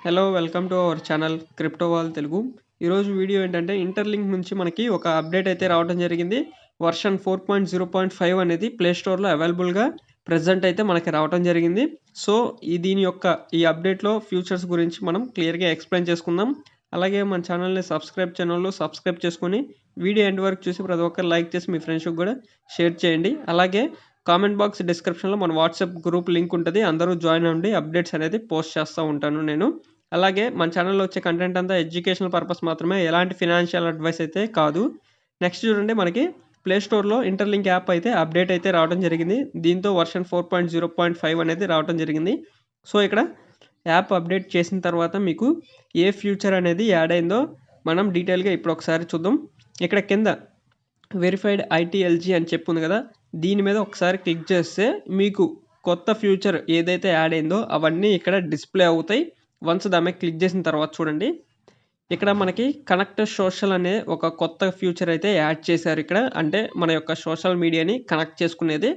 Hello welcome to our channel crypto wall Telugu. ఈరోజు video ఏంటంటే interlink నుంచి మనకి ఒక అప్డేట్ అయితే రావడం జరిగింది. వర్షన్ 4.0.5 అనేది ప్లే స్టోర్లో అవైలబుల్గా ప్రెజెంట్ అయితే మనకి రావడం జరిగింది. సో దీని యొక్క ఈ అప్డేట్లో ఫ్యూచర్స్ గురించి మనం క్లియర్గా ఎక్స్ప్లెయిన్ చేసుకుందాం. అలాగే మన ఛానల్ని సబ్స్క్రైబ్ చేసుకొని వీడియో ఎండ్ వరకు చూసి ప్రతి ఒక్కరు లైక్ చేసి మీ ఫ్రెండ్స్కి కూడా షేర్ చేయండి. అలాగే కామెంట్ బాక్స్ డిస్క్రిప్షన్లో మన వాట్సాప్ గ్రూప్ లింక్ ఉంటుంది. అందరూ జాయిన్ అవ్వండి. అప్డేట్స్ అనేది పోస్ట్ చేస్తూ ఉంటాను నేను. అలాగే మన ఛానల్లో వచ్చే కంటెంట్ అంతా ఎడ్యుకేషనల్ పర్పస్ మాత్రమే, ఎలాంటి ఫినాన్షియల్ అడ్వైస్ అయితే కాదు. నెక్స్ట్ చూడండి, మనకి ప్లే స్టోర్లో ఇంటర్లింక్ యాప్ అయితే అప్డేట్ అయితే రావడం జరిగింది. దీంతో వర్షన్ 4.0.5 అనేది రావడం జరిగింది. సో ఇక్కడ యాప్ అప్డేట్ చేసిన తర్వాత మీకు ఏ ఫ్యూచర్ అనేది యాడ్ అయిందో మనం డీటెయిల్గా ఇప్పుడు ఒకసారి చూద్దాం. ఇక్కడ కింద వెరిఫైడ్ ఐటీఎల్జీ అని చెప్పుంది కదా, దీని మీద ఒకసారి క్లిక్ చేస్తే మీకు కొత్త ఫ్యూచర్ ఏదైతే యాడ్ అయిందో అవన్నీ ఇక్కడ డిస్ప్లే అవుతాయి. వన్స్ దాని మీద క్లిక్ చేసిన తర్వాత చూడండి, ఇక్కడ మనకి కనెక్ట్ సోషల్ అనే ఒక కొత్త ఫ్యూచర్ అయితే యాడ్ చేశారు. ఇక్కడ అంటే మన యొక్క సోషల్ మీడియాని కనెక్ట్ చేసుకునేది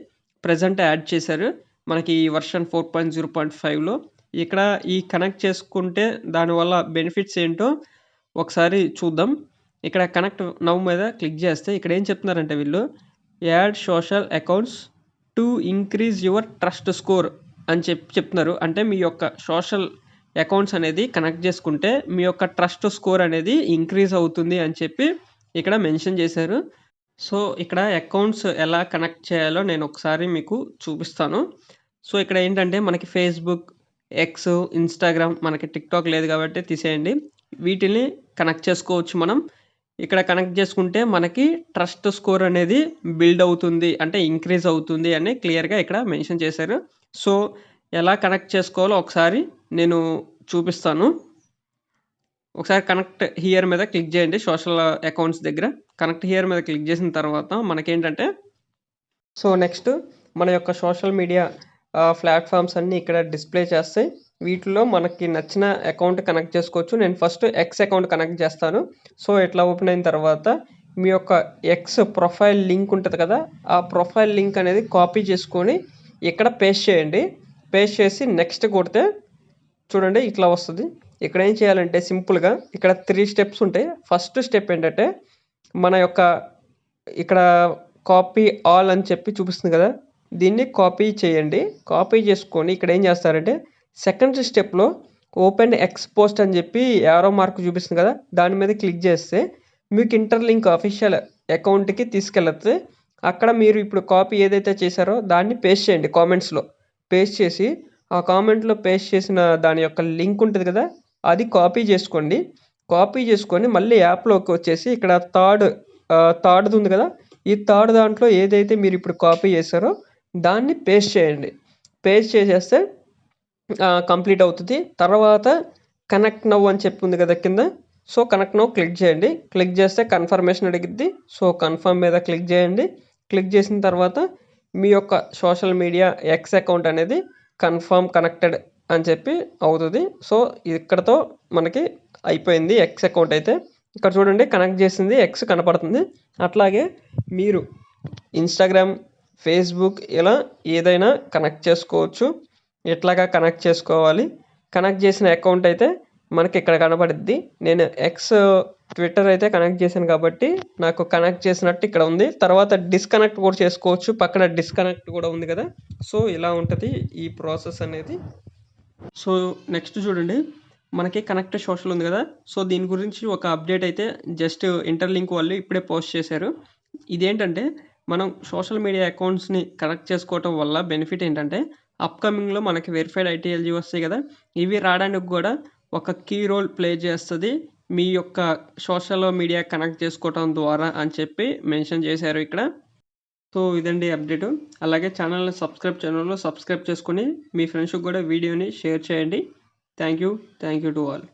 ప్రజెంట్ యాడ్ చేశారు మనకి ఈ వర్షన్ 4.0.5లో. ఇక్కడ ఈ కనెక్ట్ చేసుకుంటే దానివల్ల బెనిఫిట్స్ ఏంటో ఒకసారి చూద్దాం. ఇక్కడ కనెక్ట్ నౌ మీద క్లిక్ చేస్తే ఇక్కడ ఏం చెప్తున్నారంటే వీళ్ళు add social accounts to increase your trust score అని చెప్తున్నారు. అంటే మీ యొక్క సోషల్ అకౌంట్స్ అనేది కనెక్ట్ చేసుకుంటే మీ యొక్క ట్రస్ట్ స్కోర్ అనేది ఇంక్రీజ్ అవుతుంది అని చెప్పి ఇక్కడ మెన్షన్ చేశారు. సో ఇక్కడ అకౌంట్స్ ఎలా కనెక్ట్ చేయాలో నేను ఒకసారి మీకు చూపిస్తాను. సో ఇక్కడ ఏంటంటే మనకి ఫేస్బుక్, ఎక్స్, ఇన్స్టాగ్రామ్, మనకి టిక్టాక్ లేదు కాబట్టి తీసేయండి. వీటిని కనెక్ట్ చేసుకోవచ్చు మనం. ఇక్కడ కనెక్ట్ చేసుకుంటే మనకి ట్రస్ట్ స్కోర్ అనేది బిల్డ్ అవుతుంది, అంటే ఇంక్రీజ్ అవుతుంది అని క్లియర్గా ఇక్కడ మెన్షన్ చేశారు. సో ఎలా కనెక్ట్ చేసుకోవాలో ఒకసారి నేను చూపిస్తాను. ఒకసారి కనెక్ట్ హియర్ మీద క్లిక్ చేయండి. సోషల్ అకౌంట్స్ దగ్గర కనెక్ట్ హియర్ మీద క్లిక్ చేసిన తర్వాత మనకేంటంటే, సో నెక్స్ట్ మన యొక్క సోషల్ మీడియా ప్లాట్ఫామ్స్ అన్నీ ఇక్కడ డిస్ప్లే చేస్తాయి. వీటిలో మనకి నచ్చిన అకౌంట్ కనెక్ట్ చేసుకోవచ్చు. నేను ఫస్ట్ ఎక్స్ అకౌంట్ కనెక్ట్ చేస్తాను. సో ఇట్లా ఓపెన్ అయిన తర్వాత మీ యొక్క ఎక్స్ ప్రొఫైల్ లింక్ ఉంటుంది కదా, ఆ ప్రొఫైల్ లింక్ అనేది కాపీ చేసుకొని ఇక్కడ పేస్ట్ చేయండి. పేస్ట్ చేసి నెక్స్ట్ కొడితే చూడండి ఇట్లా వస్తుంది. ఇక్కడ ఏం చేయాలంటే సింపుల్గా ఇక్కడ 3 స్టెప్స్ ఉంటాయి. ఫస్ట్ స్టెప్ ఏంటంటే మన యొక్క ఇక్కడ కాపీ ఆల్ అని చెప్పి చూపిస్తుంది కదా, దీన్ని కాపీ చేయండి. కాపీ చేసుకొని ఇక్కడ ఏం చేస్తారంటే సెకండ్ స్టెప్లో ఓపెన్ ఎక్స్పోస్ట్ అని చెప్పి యారో మార్క్ చూపిస్తుంది కదా, దాని మీద క్లిక్ చేస్తే మీకు ఇంటర్లింక్ అఫీషియల్ అకౌంట్కి తీసుకెళ్ళచ్చు. అక్కడ మీరు ఇప్పుడు కాపీ ఏదైతే చేశారో దాన్ని పేస్ట్ చేయండి. కామెంట్స్లో పేస్ట్ చేసి ఆ కామెంట్లో పేస్ట్ చేసిన దాని యొక్క లింక్ ఉంటుంది కదా, అది కాపీ చేసుకోండి. కాపీ చేసుకొని మళ్ళీ యాప్లోకి వచ్చేసి ఇక్కడ థర్డ్ది ఉంది కదా, ఈ థర్డ్ దాంట్లో ఏదైతే మీరు ఇప్పుడు కాపీ చేశారో దాన్ని పేస్ట్ చేయండి. పేస్ట్ చేసేస్తే కంప్లీట్ అవుతుంది. తర్వాత కనెక్ట్ నౌ అని చెప్పి ఉంది కదా కింద, సో కనెక్ట్ నౌ క్లిక్ చేయండి. క్లిక్ చేస్తే కన్ఫర్మేషన్ అడిగిద్ది. సో కన్ఫర్మ్ మీద క్లిక్ చేయండి. క్లిక్ చేసిన తర్వాత మీ యొక్క సోషల్ మీడియా ఎక్స్ అకౌంట్ అనేది కన్ఫర్మ్ కనెక్టెడ్ అని చెప్పి అవుతుంది. సో ఇక్కడతో మనకి అయిపోయింది ఎక్స్ అకౌంట్ అయితే. ఇక్కడ చూడండి కనెక్ట్ చేసింది ఎక్స్ కనపడుతుంది. అట్లాగే మీరు ఇన్స్టాగ్రామ్, ఫేస్బుక్ ఇలా ఏదైనా కనెక్ట్ చేసుకోవచ్చు. ఎట్లాగా కనెక్ట్ చేసుకోవాలి, కనెక్ట్ చేసిన అకౌంట్ అయితే మనకి ఇక్కడ కనపడుద్ది. నేను ఎక్స్ ట్విట్టర్ అయితే కనెక్ట్ చేశాను కాబట్టి నాకు కనెక్ట్ చేసినట్టు ఇక్కడ ఉంది. తర్వాత డిస్కనెక్ట్ కూడా చేసుకోవచ్చు, పక్కన డిస్కనెక్ట్ కూడా ఉంది కదా. సో ఇలా ఉంటుంది ఈ ప్రాసెస్ అనేది. సో నెక్స్ట్ చూడండి, మనకి కనెక్ట్ సోషల్ ఉంది కదా, సో దీని గురించి ఒక అప్డేట్ అయితే జస్ట్ ఇంటర్లింక్ వాళ్ళు ఇప్పుడే పోస్ట్ చేశారు. ఇదేంటంటే మనం సోషల్ మీడియా అకౌంట్స్ని కనెక్ట్ చేసుకోవటం వల్ల బెనిఫిట్ ఏంటంటే అప్కమింగ్లో మనకి వెరిఫైడ్ ఐటీఎల్జీ వస్తాయి కదా, ఇవి రావడానికి కూడా ఒక కీ రోల్ ప్లే చేస్తుంది మీ యొక్క సోషల్ మీడియా కనెక్ట్ చేసుకోవటం ద్వారా అని చెప్పి మెన్షన్ చేశారు ఇక్కడ. సో ఇదండి అప్డేటు. అలాగే ఛానల్ని సబ్స్క్రైబ్ చేసుకొని మీ ఫ్రెండ్స్కి కూడా వీడియోని షేర్ చేయండి. Thank you to all.